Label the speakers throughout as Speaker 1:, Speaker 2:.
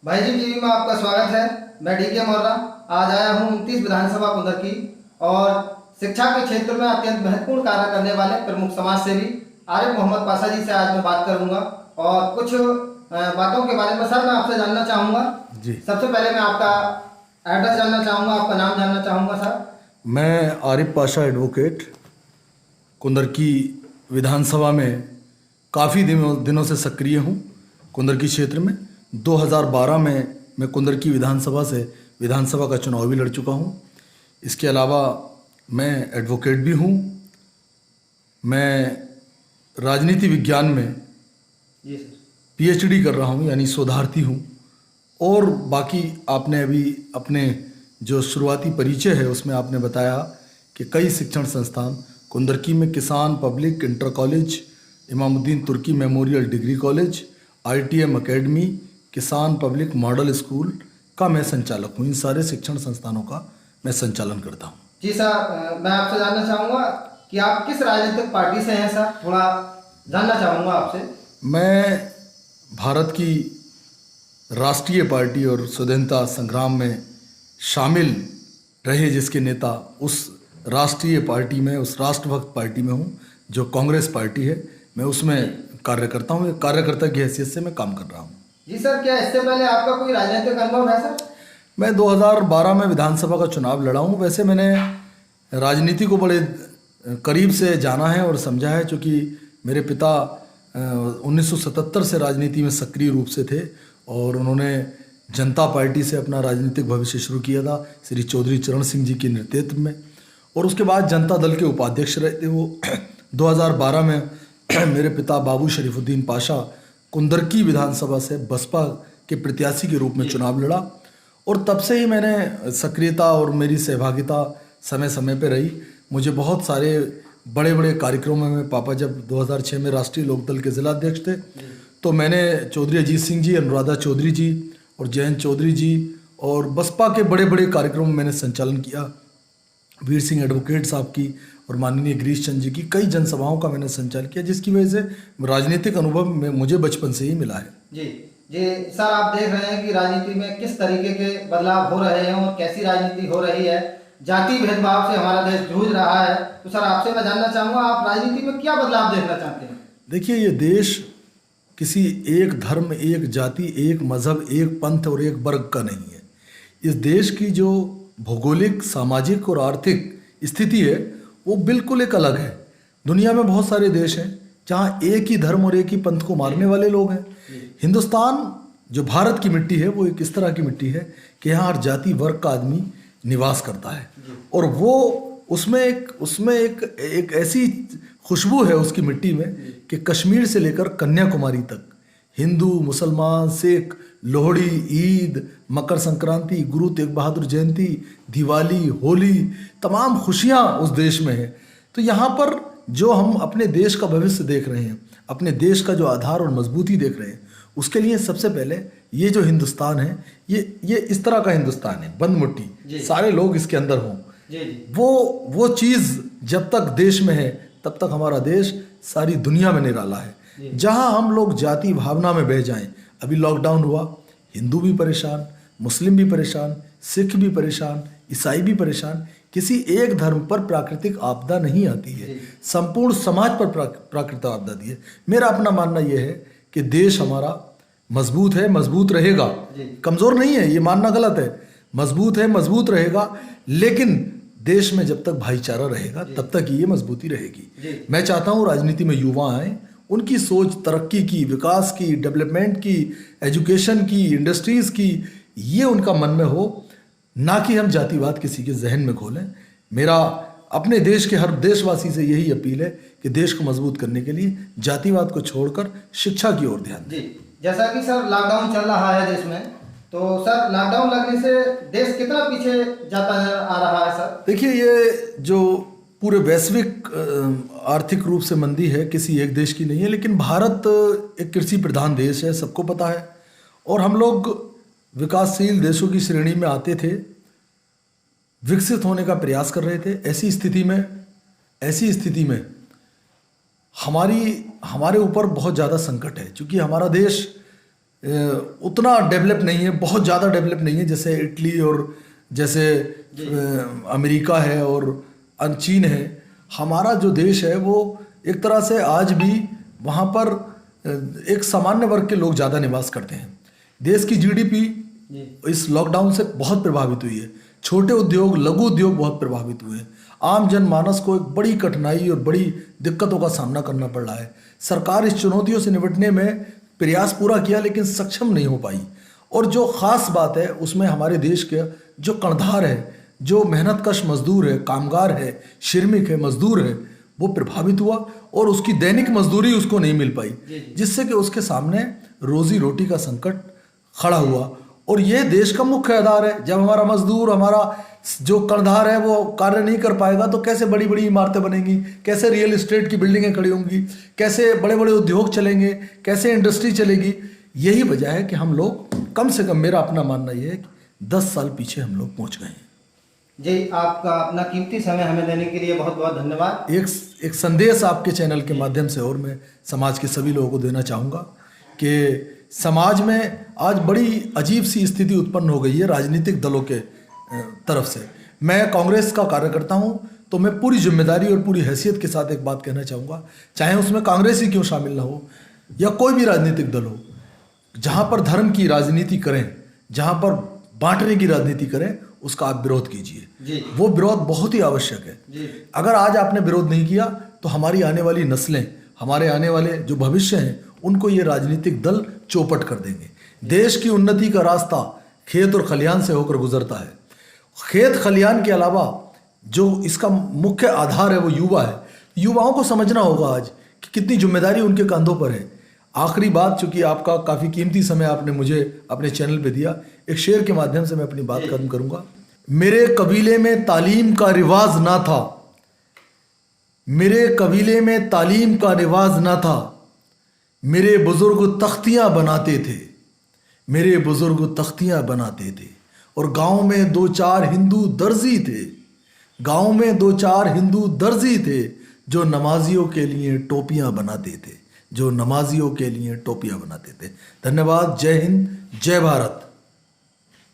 Speaker 1: भाई जी टीवी में आपका स्वागत है। मैं डीके मोर्रा आज आया हूँ 29 विधानसभा कुंदर की और शिक्षा के क्षेत्र में अत्यंत महत्वपूर्ण कार्य करने वाले प्रमुख समाज सेवी आरिफ मोहम्मद पाशा जी से आज मैं बात करूंगा और कुछ बातों के बारे में सर मैं आपसे जानना चाहूँगा।
Speaker 2: जी।
Speaker 1: सबसे पहले मैं आपका एड्रेस जानना चाहूँगा, आपका नाम जानना चाहूँगा सर।
Speaker 2: मैं आरिफ पाशा एडवोकेट कुंदरकी विधानसभा में काफ़ी दिनों से सक्रिय हूँ। कुंदरकी क्षेत्र में 2012 में मैं कुंदरकी विधानसभा से विधानसभा का चुनाव भी लड़ चुका हूँ। इसके अलावा मैं एडवोकेट भी हूँ। मैं राजनीति विज्ञान में
Speaker 1: जी सर।
Speaker 2: पीएचडी कर रहा हूँ, यानी शोधार्थी हूँ। और बाकी आपने अभी अपने जो शुरुआती परिचय है उसमें आपने बताया कि कई शिक्षण संस्थान कुंदरकी में Kisan public inter college, Imamuddin Turki memorial degree college, ITM academy, Kisan public model school का मैं संचालक हूँ। इन सारे शिक्षण संस्थानों का मैं संचालन करता हूँ।
Speaker 1: जी सर, मैं आपसे जानना चाहूँगा कि आप किस राजनीतिक पार्टी से हैं सर, थोड़ा जानना चाहूँगा आपसे।
Speaker 2: मैं भारत की राष्ट्रीय पार्टी और स्वतंत्रता संग्राम में शामिल रहे जिसके नेता, उस राष्ट्रीय पार्टी में, उस राष्ट्रभक्त पार्टी में हूँ जो कांग्रेस पार्टी है। मैं उसमें कार्य करता हूँ, एक कार्यकर्ता की हैसियत से मैं काम कर रहा हूँ।
Speaker 1: जी सर, क्या इससे पहले आपका कोई राजनीतिक अनुभव है सर?
Speaker 2: मैं 2012 में विधानसभा का चुनाव लड़ा हूँ। वैसे मैंने राजनीति को बड़े करीब से जाना है और समझा है, क्योंकि मेरे पिता 1977 से राजनीति में सक्रिय रूप से थे और उन्होंने जनता पार्टी से अपना राजनीतिक भविष्य शुरू किया था श्री चौधरी चरण सिंह जी के नेतृत्व में, और उसके बाद जनता दल के उपाध्यक्ष रहे थे वो। 2012 में मेरे पिता बाबू शरीफुद्दीन पाशा कुंदरकी विधानसभा से बसपा के प्रत्याशी के रूप में चुनाव लड़ा, और तब से ही मैंने सक्रियता और मेरी सहभागिता समय समय पर रही। मुझे बहुत सारे बड़े बड़े कार्यक्रमों में, पापा जब 2006 में राष्ट्रीय लोकदल के जिला अध्यक्ष थे तो मैंने चौधरी अजीत सिंह जी, अनुराधा चौधरी जी और जयंत चौधरी जी और बसपा के बड़े बड़े कार्यक्रमों में मैंने संचालन किया। वीर सिंह एडवोकेट साहब की और माननीय गिरीश चंद्र जी की कई जनसभाओं का मैंने संचालन किया, जिसकी वजह से राजनीतिक अनुभव में मुझे बचपन से ही मिला है।
Speaker 1: जी जी सर, आप देख रहे हैं कि राजनीति में किस तरीके के बदलाव हो रहे हैं और कैसी राजनीति हो रही है। जाति भेदभाव से हमारा देश जूझ रहा है। तो सर आपसे मैं जानना चाहूँगा, आप राजनीति में क्या बदलाव देखना चाहते हैं?
Speaker 2: देखिए, ये देश किसी एक धर्म, एक जाति, एक मज़हब, एक पंथ और एक वर्ग का नहीं है। इस देश की जो भौगोलिक, सामाजिक और आर्थिक स्थिति है वो बिल्कुल एक अलग है। दुनिया में बहुत सारे देश हैं जहाँ एक ही धर्म और एक ही पंथ को मारने वाले लोग हैं। हिंदुस्तान जो भारत की मिट्टी है वो एक इस तरह की मिट्टी है कि यहाँ हर जाति वर्ग का आदमी निवास करता है, और वो उसमें एक ऐसी खुशबू है उसकी मिट्टी में कि कश्मीर से लेकर कन्याकुमारी तक हिंदू, मुसलमान, सिख, लोहड़ी, ईद, मकर संक्रांति, गुरु तेग बहादुर जयंती, दिवाली, होली, तमाम खुशियाँ उस देश में है। तो यहाँ पर जो हम अपने देश का भविष्य देख रहे हैं, अपने देश का जो आधार और मजबूती देख रहे हैं, उसके लिए सबसे पहले ये जो हिंदुस्तान है ये इस तरह का हिंदुस्तान है, बंद मुट्ठी, सारे लोग इसके अंदर हों। वो चीज़ जब तक देश में है तब तक हमारा देश सारी दुनिया में निराला है। जहाँ हम लोग जाति भावना में बह जाएं, अभी लॉकडाउन हुआ, हिंदू भी परेशान, मुस्लिम भी परेशान, सिख भी परेशान, ईसाई भी परेशान। किसी एक धर्म पर प्राकृतिक आपदा नहीं आती है, संपूर्ण समाज पर प्राकृतिक आपदा आती है। मेरा अपना मानना यह है कि देश हमारा मजबूत है, मजबूत रहेगा, कमज़ोर नहीं है, ये मानना गलत है। मजबूत है, मजबूत रहेगा, लेकिन देश में जब तक भाईचारा रहेगा तब तक ये मजबूती रहेगी। मैं चाहता हूँ राजनीति में युवा आएँ, उनकी सोच तरक्की की, विकास की, डेवलपमेंट की, एजुकेशन की, इंडस्ट्रीज़ की, ये उनका मन में हो, ना कि हम जातिवाद किसी के जहन में घोलें। मेरा अपने देश के हर देशवासी से यही अपील है कि देश को मजबूत करने के लिए जातिवाद को छोड़कर शिक्षा की ओर ध्यान दें।
Speaker 1: जैसा कि सर लॉकडाउन चल रहा है देश में, तो सर लॉकडाउन लगने से देश कितना पीछे जाता आ रहा है सर? देखिए,
Speaker 2: ये जो पूरे वैश्विक आर्थिक रूप से मंदी है किसी एक देश की नहीं है, लेकिन भारत एक कृषि प्रधान देश है, सबको पता है, और हम लोग विकासशील देशों की श्रेणी में आते थे, विकसित होने का प्रयास कर रहे थे। ऐसी स्थिति में हमारे ऊपर बहुत ज़्यादा संकट है, क्योंकि हमारा देश उतना डेवलप नहीं है, बहुत ज़्यादा डेवलप नहीं है जैसे इटली और जैसे अमेरिका है और चीन है। हमारा जो देश है वो एक तरह से आज भी वहाँ पर एक सामान्य वर्ग के लोग ज़्यादा निवास करते हैं। देश की जीडीपी इस लॉकडाउन से बहुत प्रभावित हुई है। छोटे उद्योग, लघु उद्योग बहुत प्रभावित हुए हैं। आम जनमानस को एक बड़ी कठिनाई और बड़ी दिक्कतों का सामना करना पड़ रहा है। सरकार इस चुनौतियों से निपटने में प्रयास पूरा किया लेकिन सक्षम नहीं हो पाई। और जो ख़ास बात है उसमें हमारे देश के जो कर्णधार है, जो मेहनतकश मजदूर है, कामगार है, श्रमिक है, मजदूर है, वो प्रभावित हुआ और उसकी दैनिक मजदूरी उसको नहीं मिल पाई, जिससे कि उसके सामने रोजी रोटी का संकट खड़ा हुआ। और ये देश का मुख्य आधार है। जब हमारा मजदूर, हमारा जो कर्णधार है वो कार्य नहीं कर पाएगा तो कैसे बड़ी बड़ी इमारतें बनेंगी, कैसे रियल एस्टेट की बिल्डिंगें खड़ी होंगी, कैसे बड़े बड़े उद्योग चलेंगे, कैसे इंडस्ट्री चलेगी। यही वजह है कि हम लोग कम से कम, मेरा अपना मानना ये है कि 10 साल पीछे हम लोग पहुंच गए हैं।
Speaker 1: जी, आपका अपना कीमती समय हमें देने के लिए बहुत बहुत धन्यवाद।
Speaker 2: एक संदेश आपके चैनल के माध्यम से और मैं समाज के सभी लोगों को देना चाहूँगा कि समाज में आज बड़ी अजीब सी स्थिति उत्पन्न हो गई है राजनीतिक दलों के तरफ से। मैं कांग्रेस का कार्यकर्ता हूँ तो मैं पूरी जिम्मेदारी और पूरी हैसियत के साथ एक बात कहना चाहूँगा, चाहे उसमें कांग्रेस ही क्यों शामिल ना हो या कोई भी राजनीतिक दल हो, जहाँ पर धर्म की राजनीति करें, जहाँ पर बांटने की राजनीति करें, उसका आप विरोध कीजिए। वो विरोध बहुत ही आवश्यक है। अगर आज आपने विरोध नहीं किया तो हमारी आने वाली नस्लें, हमारे आने वाले जो भविष्य हैं, उनको ये राजनीतिक दल चौपट कर देंगे। देश की उन्नति का रास्ता खेत और खलियान से होकर गुजरता है। खेत खलियान के अलावा जो इसका मुख्य आधार है वो युवा है। युवाओं को समझना होगा आज कि कितनी जिम्मेदारी उनके कंधों पर है। आखिरी बात, चूंकि आपका काफ़ी कीमती समय आपने मुझे अपने चैनल पे दिया, एक शेर के माध्यम से मैं अपनी बात खत्म करूंगा। मेरे कबीले में तालीम का रिवाज ना था, मेरे कबीले में तालीम का रिवाज ना था, मेरे बुजुर्ग तख्तियां बनाते थे, मेरे बुजुर्ग तख्तियां बनाते थे। और गांव में 2-4 हिंदू दर्जी थे, गांव में 2-4 हिंदू दर्जी थे, जो नमाजियों के लिए टोपियां बनाते थे, जो नमाजियों के लिए टोपियां बनाते थे। धन्यवाद। जय हिंद, जय भारत।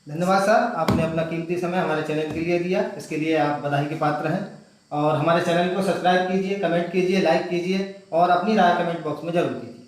Speaker 1: धन्यवाद सर, आपने अपना कीमती समय हमारे चैनल के लिए दिया, इसके लिए आप बधाई के पात्र हैं। और हमारे चैनल को सब्सक्राइब कीजिए, कमेंट कीजिए, लाइक कीजिए और अपनी राय कमेंट बॉक्स में जरूर कीजिए।